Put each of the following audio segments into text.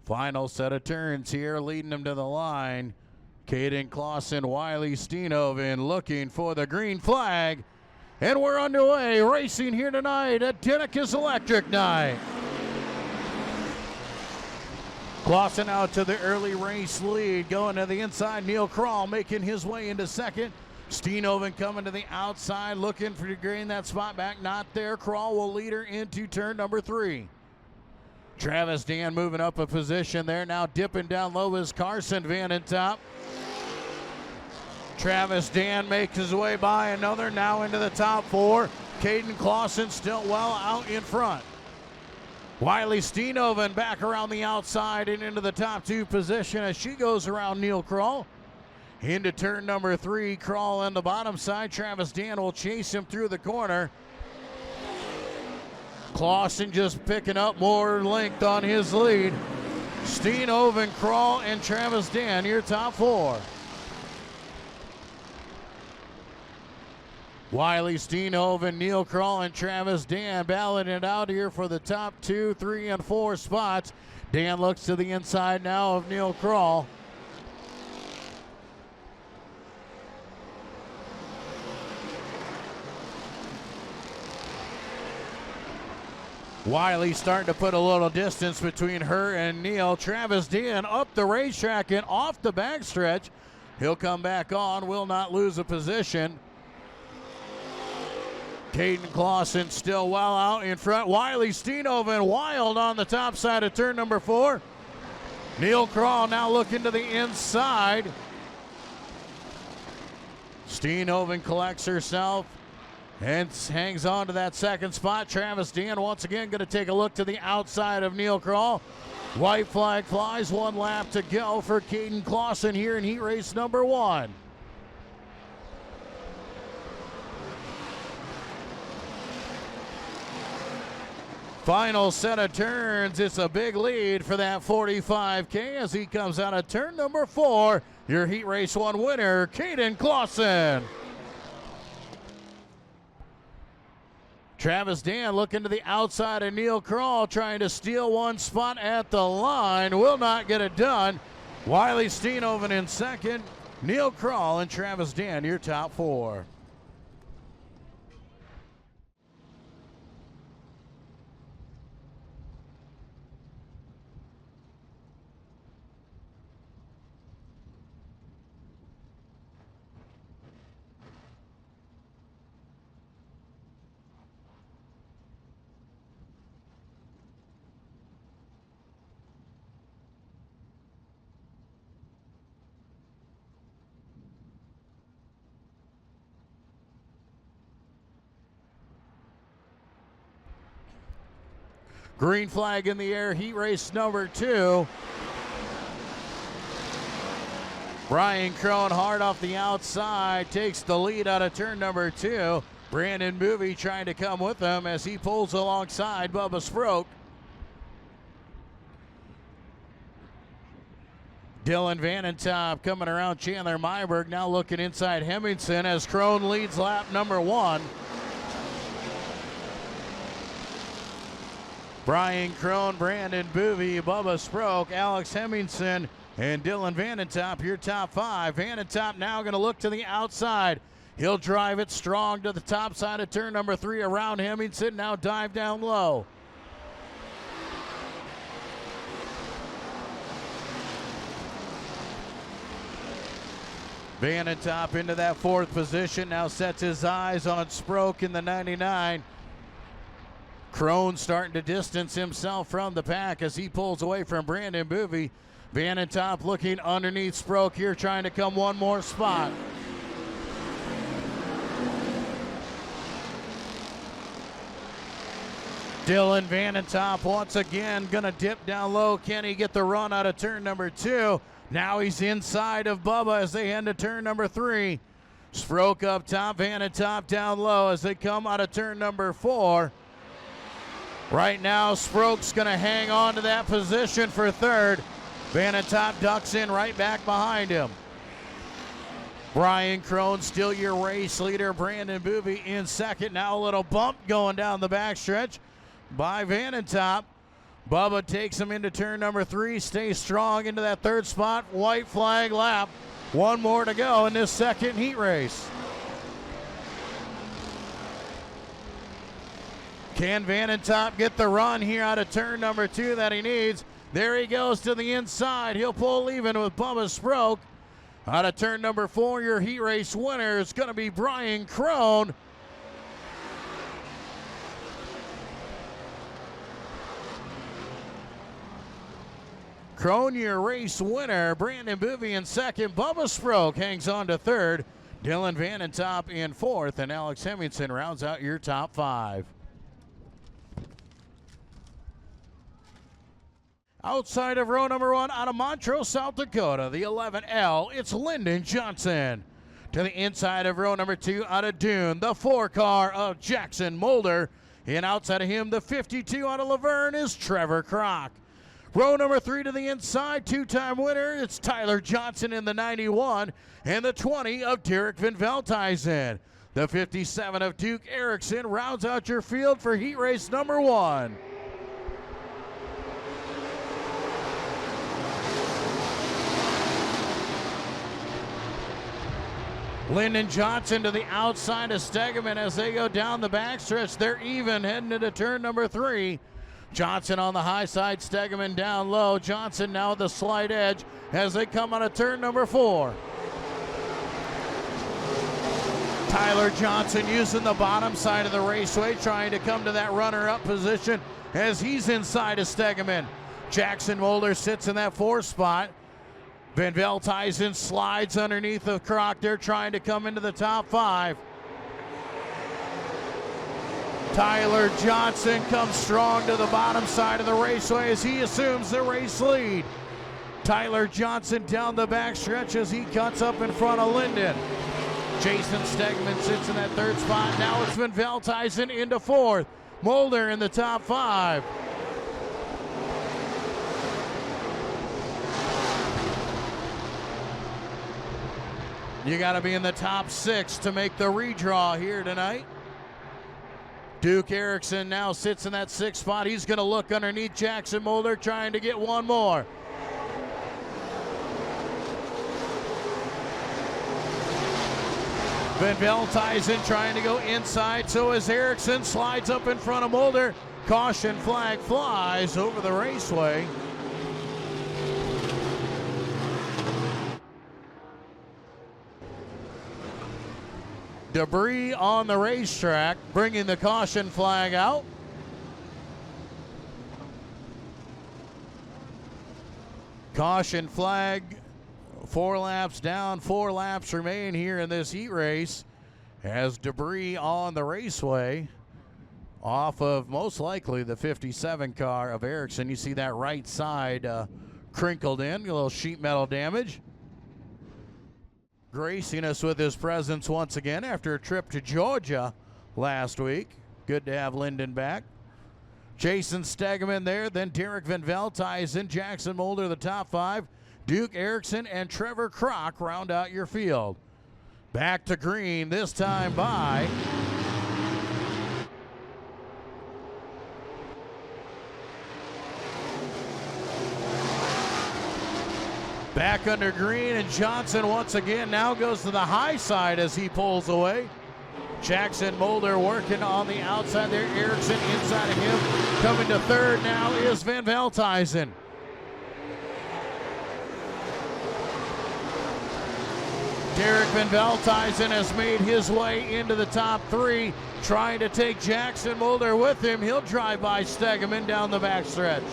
Final set of turns here, leading them to the line. Caden Clausen, Wiley Steenhoven looking for the green flag. And we're underway, racing here tonight at Denica's Electric Night. Clausen out to the early race lead, going to the inside. Neil Kroll making his way into second. Steenhoven coming to the outside, looking for to gain that spot back. Not there. Kroll will lead her into turn number 3. Travis Dan moving up a position there. Now dipping down low is Carson Vanentop. Travis Dan makes his way by another, now into the top 4. Caden Clausen still well out in front. Wiley Steenhoven back around the outside and into the top 2 position as she goes around Neil Kroll. Into turn number 3, Kroll on the bottom side. Travis Dan will chase him through the corner. Clausen just picking up more length on his lead. Steenhoven, Kroll, and Travis Dan, your top 4. Wiley Steenhoven, Neil Kroll, and Travis Dan battling it out here for the top 2, 3, and 4 spots. Dan looks to the inside now of Neil Kroll. Wiley starting to put a little distance between her and Neil. Travis Dan up the racetrack and off the backstretch. He'll come back on, will not lose a position. Caden Clausen still well out in front. Wiley Steenhoven wild on the top side of turn number 4. Neil Kroll now looking to the inside. Steenhoven collects herself and hangs on to that second spot. Travis Dan once again going to take a look to the outside of Neil Kroll. White flag flies, 1 lap to go for Caden Clausen here in heat race number 1. Final set of turns. It's a big lead for that 45K as he comes out of turn number 4. Your heat race 1 winner, Caden Clausen. Travis Dan looking to the outside of Neil Kroll, trying to steal 1 spot at the line. Will not get it done. Wiley Steenhoven in second. Neil Kroll and Travis Dan, your top 4. Green flag in the air, heat race number 2. Brian Crone hard off the outside, takes the lead out of turn number 2. Brandon Boovy trying to come with him as he pulls alongside Bubba Sproke. Dylan Vanentop coming around Chandler Myberg, now looking inside Hemmingson as Crone leads lap number 1. Brian Crone, Brandon Boovy, Bubba Sproke, Alex Hemmingson, and Dylan Vanentop, your top 5. Vanentop now going to look to the outside. He'll drive it strong to the top side of turn number 3 around Hemmingson, now dive down low. Vanentop into that 4th position, now sets his eyes on Sproke in the 99. Crone starting to distance himself from the pack as he pulls away from Brandon Boovy. Vanentop looking underneath Sproke here, trying to come 1 more spot. Dylan Vanentop once again gonna dip down low. Can he get the run out of turn number 2? Now he's inside of Bubba as they head to turn number 3. Sproke up top, Vanentop down low as they come out of turn number 4. Right now, Sproke's going to hang on to that position for 3rd. Vanentop ducks in right back behind him. Brian Crone still your race leader. Brandon Boovy in second. Now a little bump going down the backstretch by Vanentop. Bubba takes him into turn number 3, stays strong into that third spot. White flag lap. One more to go in this second heat race. Can Vanentop get the run here out of turn number 2 that he needs? There he goes to the inside. He'll pull even with Bubba Sproke. Out of turn number 4, your heat race winner is going to be Brian Crone. Crone, your race winner. Brandon Bivy in second. Bubba Sproke hangs on to third. Dylan Vanentop in fourth. And Alex Hemmingson rounds out your top 5. Outside of row number 1 out of Montrose, South Dakota, the 11L, it's Lyndon Johnson. To the inside of row number 2 out of Dune, the 4 car of Jackson Mulder. And outside of him, the 52 out of Laverne is Trevor Kroc. Row number 3 to the inside, 2-time winner, it's Tyler Johnson in the 91 and the 20 of Derek Van Veldhuizen. The 57 of Duke Erickson rounds out your field for heat race number 1. Lyndon Johnson to the outside of Stegeman as they go down the backstretch. They're even heading into turn number 3. Johnson on the high side, Stegeman down low. Johnson now at the slight edge as they come on a turn number 4. Tyler Johnson using the bottom side of the raceway, trying to come to that runner-up position as he's inside of Stegeman. Jackson Mulder sits in that 4th spot. Van Veldhuizen slides underneath of Kroc. They're trying to come into the top 5. Tyler Johnson comes strong to the bottom side of the raceway as he assumes the race lead. Tyler Johnson down the backstretch as he cuts up in front of Lyndon. Jason Stegeman sits in that 3rd spot. Now it's Van Veldhuizen into 4th. Mulder in the top 5. You got to be in the top 6 to make the redraw here tonight. Duke Erickson now sits in that 6th spot. He's going to look underneath Jackson Mulder, trying to get one more. Van Veldhuizen trying to go inside, so as Erickson slides up in front of Mulder. Caution flag flies over the raceway. Debris on the racetrack, bringing the caution flag out. Caution flag, 4 laps down, 4 laps remain here in this heat race as debris on the raceway off of most likely the 57 car of Erickson. You see that right side crinkled in, a little sheet metal damage. Gracing us with his presence once again after a trip to Georgia last week. Good to have Lyndon back. Jason Stegeman there, then Derek Van Veldhuizen, Jackson Mulder, the top 5. Duke Erickson and Trevor Kroc round out your field. Back to green, this time by back under green, and Johnson once again now goes to the high side as he pulls away. Jackson Mulder working on the outside there. Erickson inside of him. Coming to 3rd now is Van Veldhuizen. Derek Van Veldhuizen has made his way into the top 3, trying to take Jackson Mulder with him. He'll drive by Stegeman down the backstretch.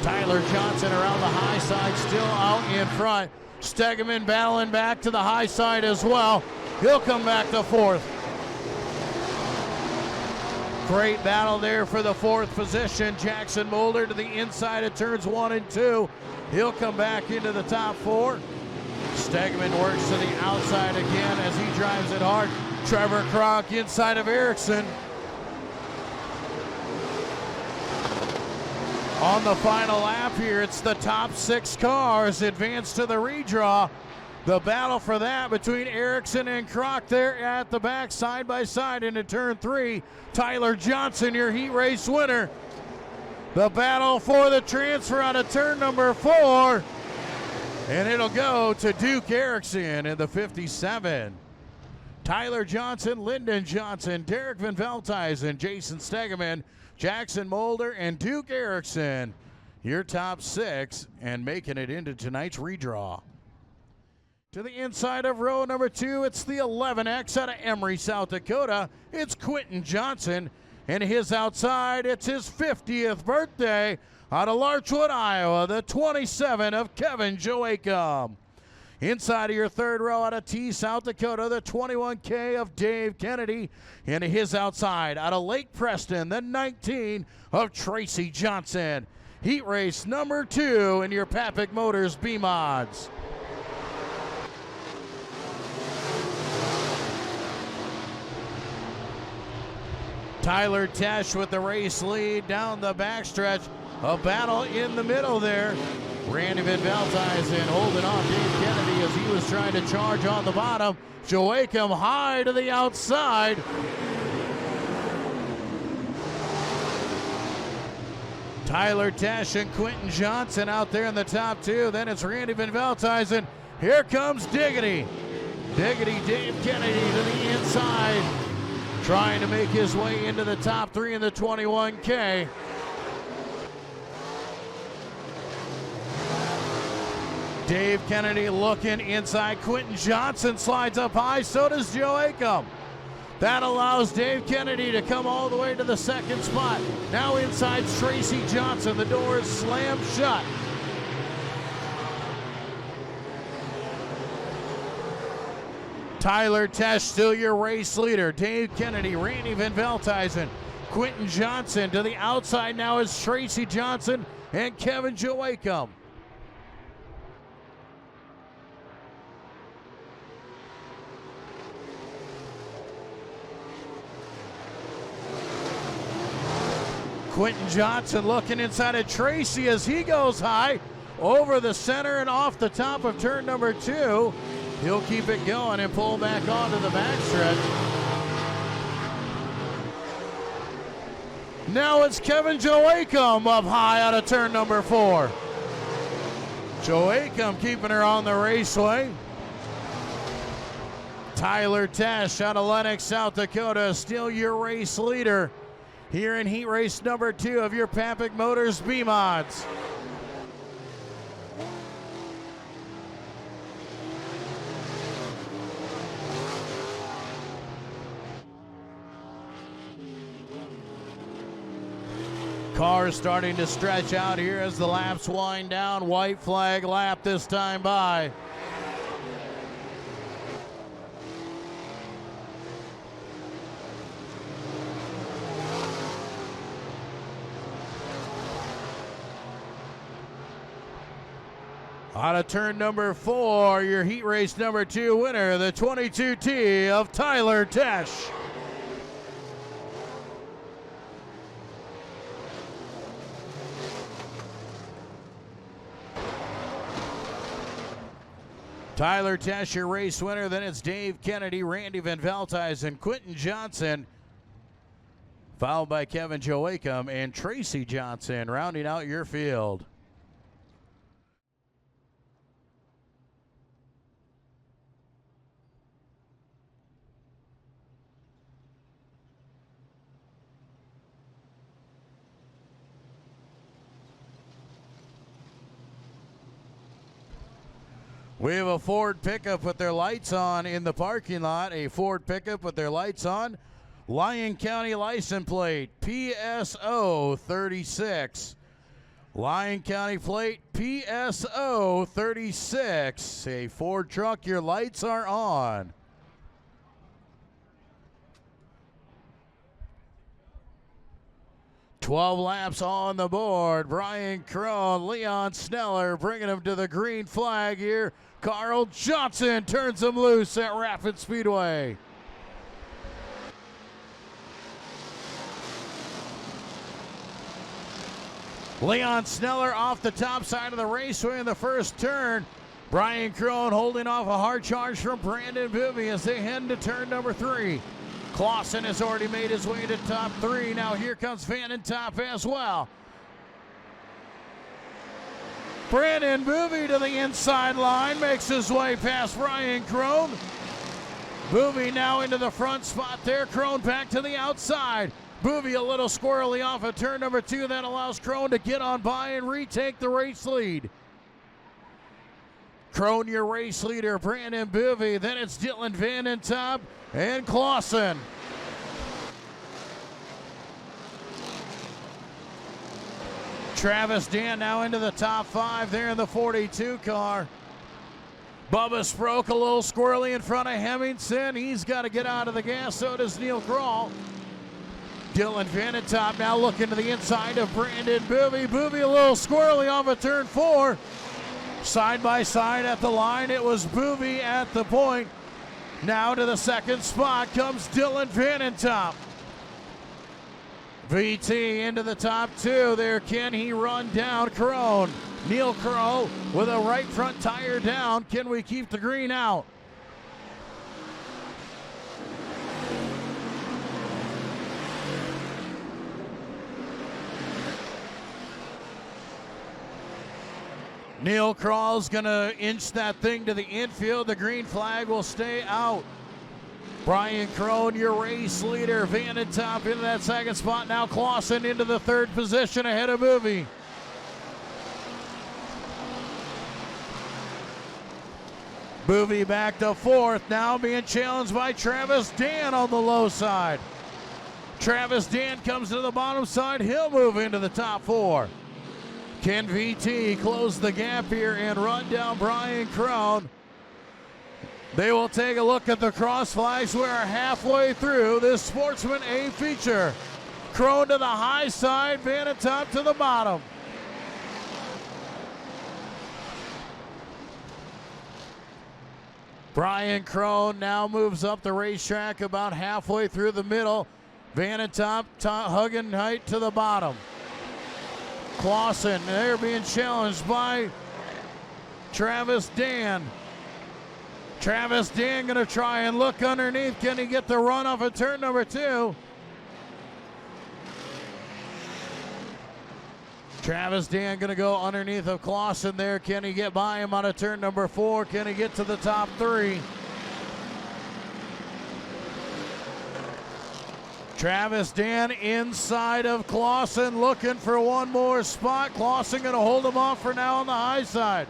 Tyler Johnson around the high side, still out in front. Stegeman battling back to the high side as well. He'll come back to 4th. Great battle there for the 4th position. Jackson Mulder to the inside of turns 1 and 2. He'll come back into the top 4. Stegeman works to the outside again as he drives it hard. Trevor Kroc inside of Erickson. On the final lap here, it's the top 6 cars advance to the redraw. The battle for that between Erickson and Kroc there at the back, side by side into turn 3. Tyler Johnson, your heat race winner. The battle for the transfer out of turn number 4. And it'll go to Duke Erickson in the 57. Tyler Johnson, Lyndon Johnson, Derek Van Velthuizen, Jason Stegeman, Jackson Mulder, and Duke Erickson, your top 6, and making it into tonight's redraw. To the inside of row number 2, it's the 11X out of Emory, South Dakota. It's Quentin Johnson, and his outside, it's his 50th birthday out of Larchwood, Iowa, the 27 of Kevin Joachim. Inside of your third row out of T, South Dakota, the 21K of Dave Kennedy. And his outside out of Lake Preston, the 19 of Tracy Johnson. Heat race number 2 in your Papik Motors B-Mods. Tyler Tesh with the race lead down the backstretch. A battle in the middle there. Randy Van Velthuizen holding off Dave Kennedy as he was trying to charge on the bottom. Joachim high to the outside. Tyler Tesh and Quentin Johnson out there in the top 2. Then it's Randy Van Velthuizen. Here comes Diggity. Diggity Dave Kennedy to the inside, trying to make his way into the top 3 in the 21K. Dave Kennedy looking inside. Quentin Johnson slides up high, so does Joachim. That allows Dave Kennedy to come all the way to the second spot. Now inside Tracy Johnson. The door is slammed shut. Tyler Tesh still your race leader. Dave Kennedy, Randy Van Velthuizen, Quentin Johnson. To the outside now is Tracy Johnson and Kevin Joachim. Quentin Johnson looking inside of Tracy as he goes high over the center and off the top of turn number 2. He'll keep it going and pull back onto the backstretch. Now it's Kevin Joachim up high out of turn number 4. Joachim keeping her on the raceway. Tyler Tesh out of Lenox, South Dakota, still your race leader here in heat race number 2 of your Papik Motors B-Mods. Cars starting to stretch out here as the laps wind down. White flag lap this time by. Out of turn number 4, your heat race number 2 winner, the 22T of Tyler Tesh. Tyler Tesh, your race winner. Then it's Dave Kennedy, Randy Van Velthuizen, Quentin Johnson, followed by Kevin Joachim and Tracy Johnson, rounding out your field. We have a Ford pickup with their lights on in the parking lot. A Ford pickup with their lights on. Lyon County license plate, PSO 36. Lyon County plate, PSO 36. A Ford truck, your lights are on. "12 laps on the board. Brian Crone, Leon Sneller bringing him to the green flag here. Carl Johnson turns him loose at Rapid Speedway. Leon Sneller off the top side of the raceway in the first turn. Brian Crone holding off a hard charge from Brandon Bibby as they head into turn number 3. Clausen has already made his way to top 3. Now here comes Van in top as well. Brandon Boovy to the inside line, makes his way past Brian Crone. Boovy now into the front spot there. Crone back to the outside. Boovy a little squirrely off of turn number 2. That allows Crone to get on by and retake the race lead. Crone, your race leader, Brandon Boovy. Then it's Dylan Vanentop and Clausen. Travis Dan now into the top 5 there in the 42 car. Bubba Sproke a little squirrely in front of Hemmingson. He's got to get out of the gas, so does Neil Kroll. Dylan Vanentop now looking to the inside of Brandon Boovy. Boovy a little squirrely off of turn 4. Side by side at the line, it was Boovy at the point. Now to the second spot comes Dylan Vanentop. VT into the top 2 there. Can he run down Crone? Neil Crow with a right front tire down. Can we keep the green out? Neil Krall's gonna inch that thing to the infield. The green flag will stay out. Brian Crone, your race leader. Vanentop into that second spot. Now Clausen into the 3rd position ahead of Boovy. Boovy back to 4th, now being challenged by Travis Dan on the low side. Travis Dan comes to the bottom side. He'll move into the top 4. Can VT close the gap here and run down Brian Crone? They will take a look at the cross flags. We're halfway through this Sportsman A feature. Crone to the high side, Vanentop to the bottom. Brian Crone now moves up the racetrack about halfway through the middle. Vanentop hugging height to the bottom. Clausen, they're being challenged by Travis Dan. Travis Dan gonna try and look underneath. Can he get the run off of turn number 2? Travis Dan gonna go underneath of Clausen there. Can he get by him on a turn number 4? Can he get to the top 3? Travis Dan inside of Clausen looking for one more spot. Clausen gonna hold him off for now on the high side.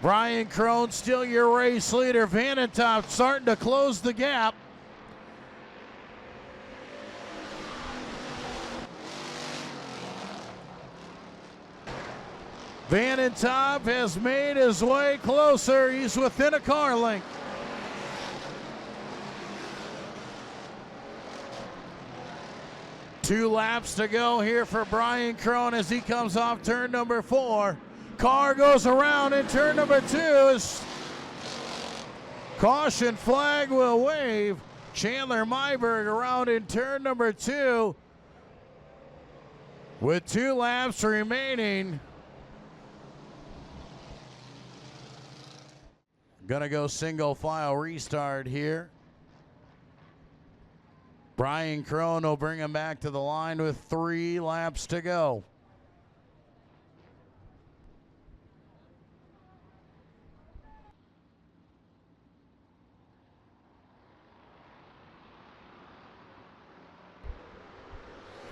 Brian Crone still your race leader. Vanentop starting to close the gap. Vanentop has made his way closer. He's within a car length. Two laps to go here for Brian Crone as he comes off turn number 4. Car goes around in turn number 2. Is caution flag will wave. Chandler Myberg around in turn number 2 with 2 laps remaining. Gonna go single file restart here. Brian Crone will bring him back to the line with 3 laps to go.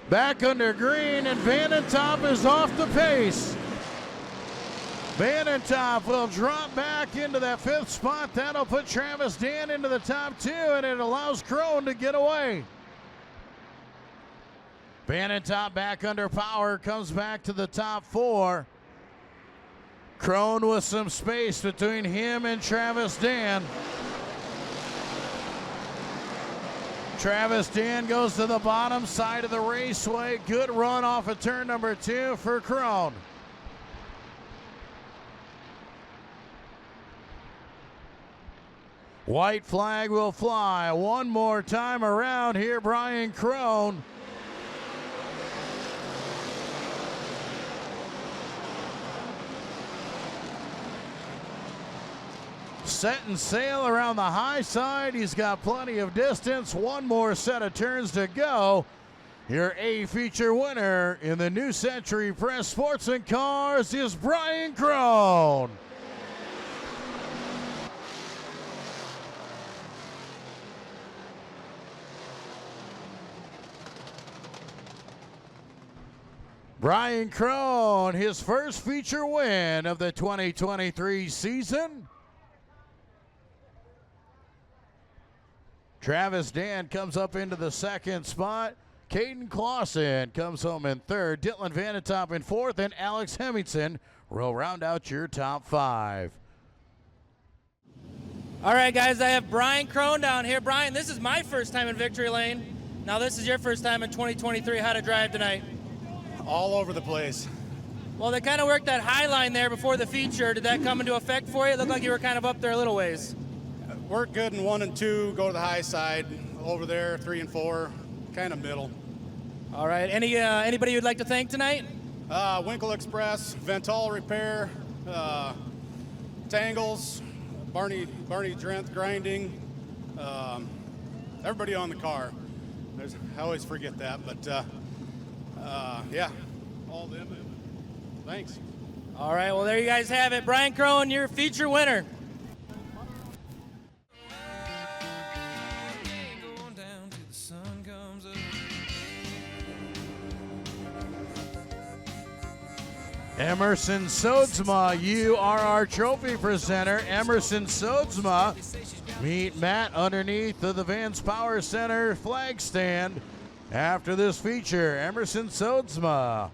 Back under green, and Vanentop is off the pace. Vanentop will drop back into that 5th spot. That'll put Travis Dan into the top 2, and it allows Crone to get away. Vanentop back under power, comes back to the top 4. Crone with some space between him and Travis Dan. Travis Dan goes to the bottom side of the raceway. Good run off of turn number 2 for Crone. White flag will fly one more time around here, Brian Crone. Setting sail around the high side. He's got plenty of distance. One more set of turns to go. Your A feature winner in the New Century Press Sportsman Cars is Brian Crone. Brian Crone, his first feature win of the 2023 season. Travis Dan comes up into the second spot. Caden Clausen comes home in third. Dylan Vanetop in fourth, and Alex Hemmingson will round out your top five. All right, guys, I have Brian Crone down here. Brian, this is my first time in Victory Lane. Now this is your first time in 2023. How to drive tonight? All over the place. Well, they kind of worked that high line there before the feature. Did that come into effect for you? It looked like you were kind of up there a little ways. Work good in 1 and 2, go to the high side. Over there, 3 and 4, kind of middle. All right, anybody you'd like to thank tonight? Winkle Express, Vental Repair, Tangles, Barney Drenth Grinding, everybody on the car. I always forget that, but yeah, all them. Thanks. All right, well, there you guys have it. Brian Crone, your feature winner. Emerson Sodsma, you are our trophy presenter. Emerson Sodsma, meet Matt underneath of the Vance Power Center flag stand after this feature. Emerson Sodsma.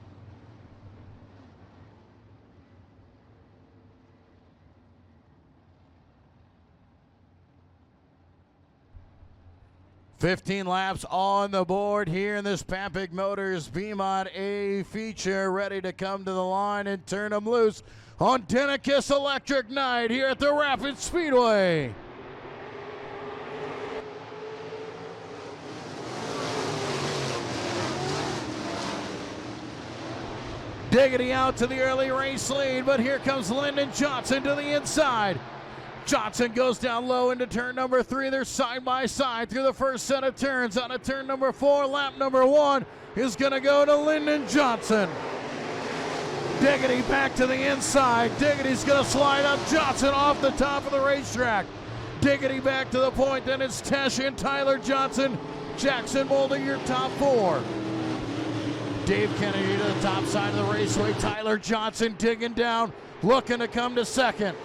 $15 laps on the board here in this Papik Motors B-Mod A feature, ready to come to the line and turn them loose on Denikus Electric Night here at the Rapid Speedway. Diggity out to the early race lead, but here comes Lyndon Johnson to the inside. Johnson goes down low into turn number 3. They're side by side through the first set of turns. On to turn number 4, lap number 1 is going to go to Lyndon Johnson. Diggity back to the inside. Diggity's going to slide up Johnson off the top of the racetrack. Diggity back to the point. Then it's Tesh and Tyler Johnson. Jackson Mulder, your top 4. Dave Kennedy to the top side of the raceway. Tyler Johnson digging down, looking to come to second.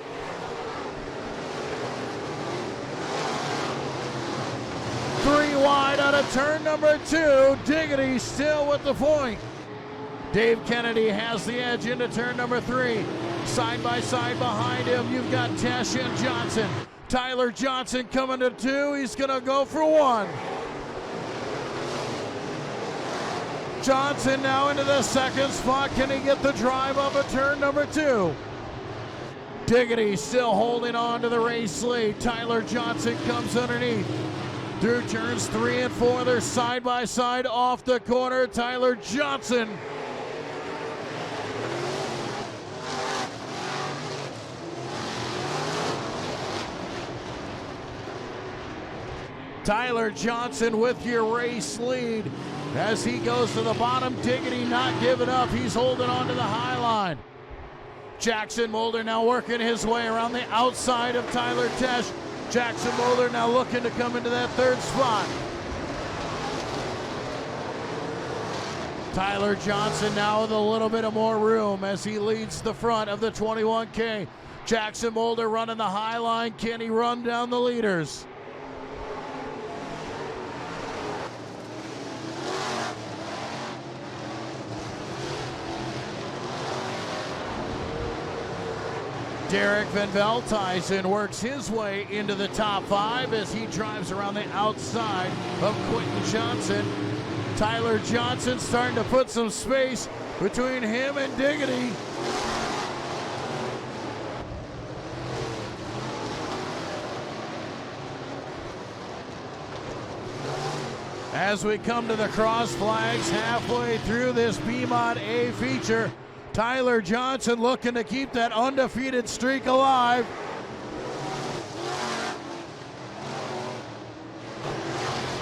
3 wide out of turn number 2. Diggity still with the point. Dave Kennedy has the edge into turn number 3. Side by side behind him, you've got Tesh and Johnson. Tyler Johnson coming to 2. He's going to go for 1. Johnson now into the second spot. Can he get the drive up at turn number 2? Diggity still holding on to the race lead. Tyler Johnson comes underneath. Through turns 3 and 4, they're side by side off the corner. Tyler Johnson. Tyler Johnson with your race lead as he goes to the bottom. Diggity not giving up. He's holding on to the high line. Jackson Mulder now working his way around the outside of Tyler Tesh. Jackson Mulder now looking to come into that third spot. Tyler Johnson now with a little bit of more room as he leads the front of the 21K. Jackson Mulder running the high line. Can he run down the leaders? Derek Van Veldhuizen works his way into the top 5 as he drives around the outside of Quentin Johnson. Tyler Johnson starting to put some space between him and Diggity. As we come to the cross flags halfway through this B-Mod A feature, Tyler Johnson looking to keep that undefeated streak alive.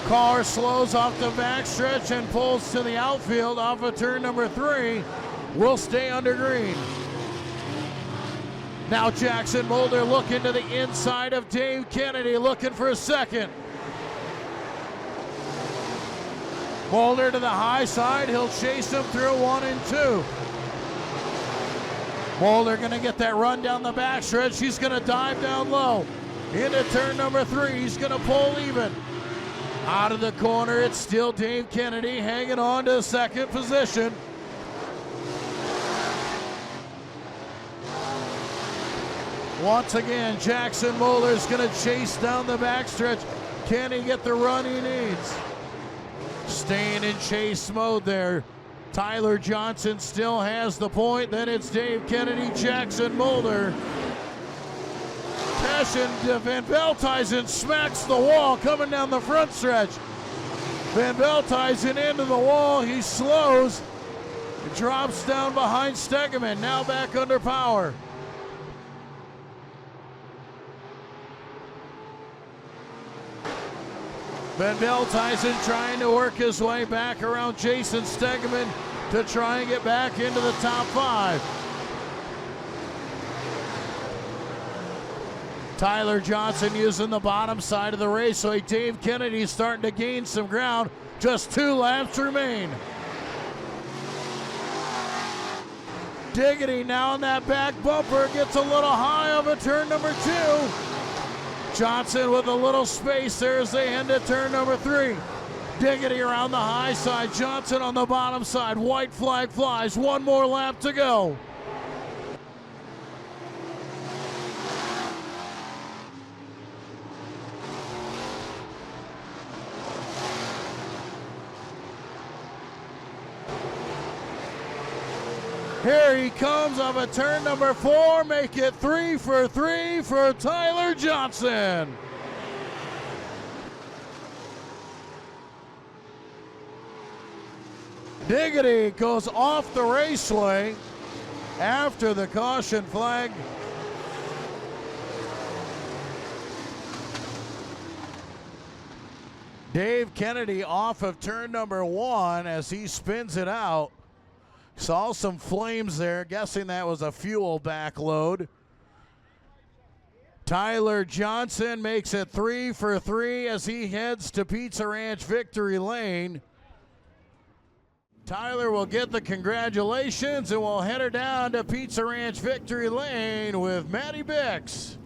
Car slows off the backstretch and pulls to the outfield off of turn number 3. Will stay under green. Now Jackson Mulder looking to the inside of Dave Kennedy, looking for a second. Mulder to the high side. He'll chase him through 1 and 2. Mulder going to get that run down the backstretch. He's going to dive down low. Into turn number 3. He's going to pull even. Out of the corner, it's still Dave Kennedy hanging on to second position. Once again, Jackson Mulder is going to chase down the backstretch. Can he get the run he needs? Staying in chase mode there. Tyler Johnson still has the point. Then it's Dave Kennedy, Jackson Mulder. Passion, Van Velthuizen smacks the wall coming down the front stretch. Van Velthuizen into the wall. He slows. It drops down behind Stegeman. Now back under power. Van Velthuizen trying to work his way back around Jason Stegeman to try and get back into the top 5. Tyler Johnson using the bottom side of the raceway. Dave Kennedy starting to gain some ground. Just 2 laps remain. Diggity now on that back bumper. Gets a little high over turn number 2. Johnson with a little space there as they end at turn number 3. Diggity around the high side. Johnson on the bottom side. White flag flies. 1 more lap to go. Here he comes off a turn number 4. Make it 3 for 3 for Tyler Johnson. Diggity goes off the raceway after the caution flag. Dave Kennedy off of turn number 1 as he spins it out. Saw some flames there, guessing that was a fuel backload. Tyler Johnson makes it 3 for 3 as he heads to Pizza Ranch Victory Lane. Tyler will get the congratulations and we'll head her down to Pizza Ranch Victory Lane with Matty Bix.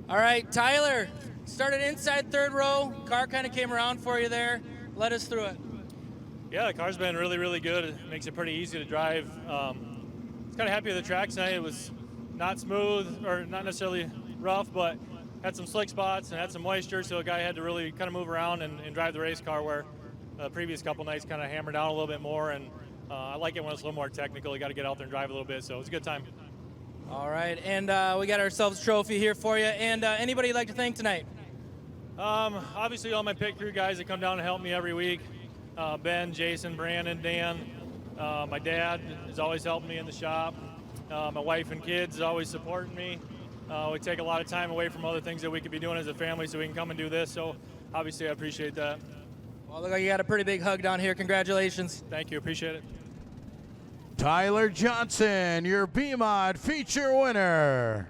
All right, Tyler, started inside 3rd row. Car kind of came around for you there. Let us through it. Yeah, the car's been really, really good. It makes it pretty easy to drive. I was kind of happy with the track tonight. It was not smooth or not necessarily rough, but had some slick spots and had some moisture, so the guy had to really kind of move around and drive the race car where the previous couple nights kind of hammered down a little bit more, and I like it when it's a little more technical. You got to get out there and drive a little bit, so it was a good time. All right, and we got ourselves a trophy here for you. And anybody you'd like to thank tonight? Obviously all my pit crew guys that come down and help me every week. Ben, Jason, Brandon, Dan. My dad has always helped me in the shop. My wife and kids always supporting me. We take a lot of time away from other things that we could be doing as a family so we can come and do this. So obviously I appreciate that. Well, look like you got a pretty big hug down here. Congratulations. Thank you. Appreciate it. Tyler Johnson, your B-Mod feature winner.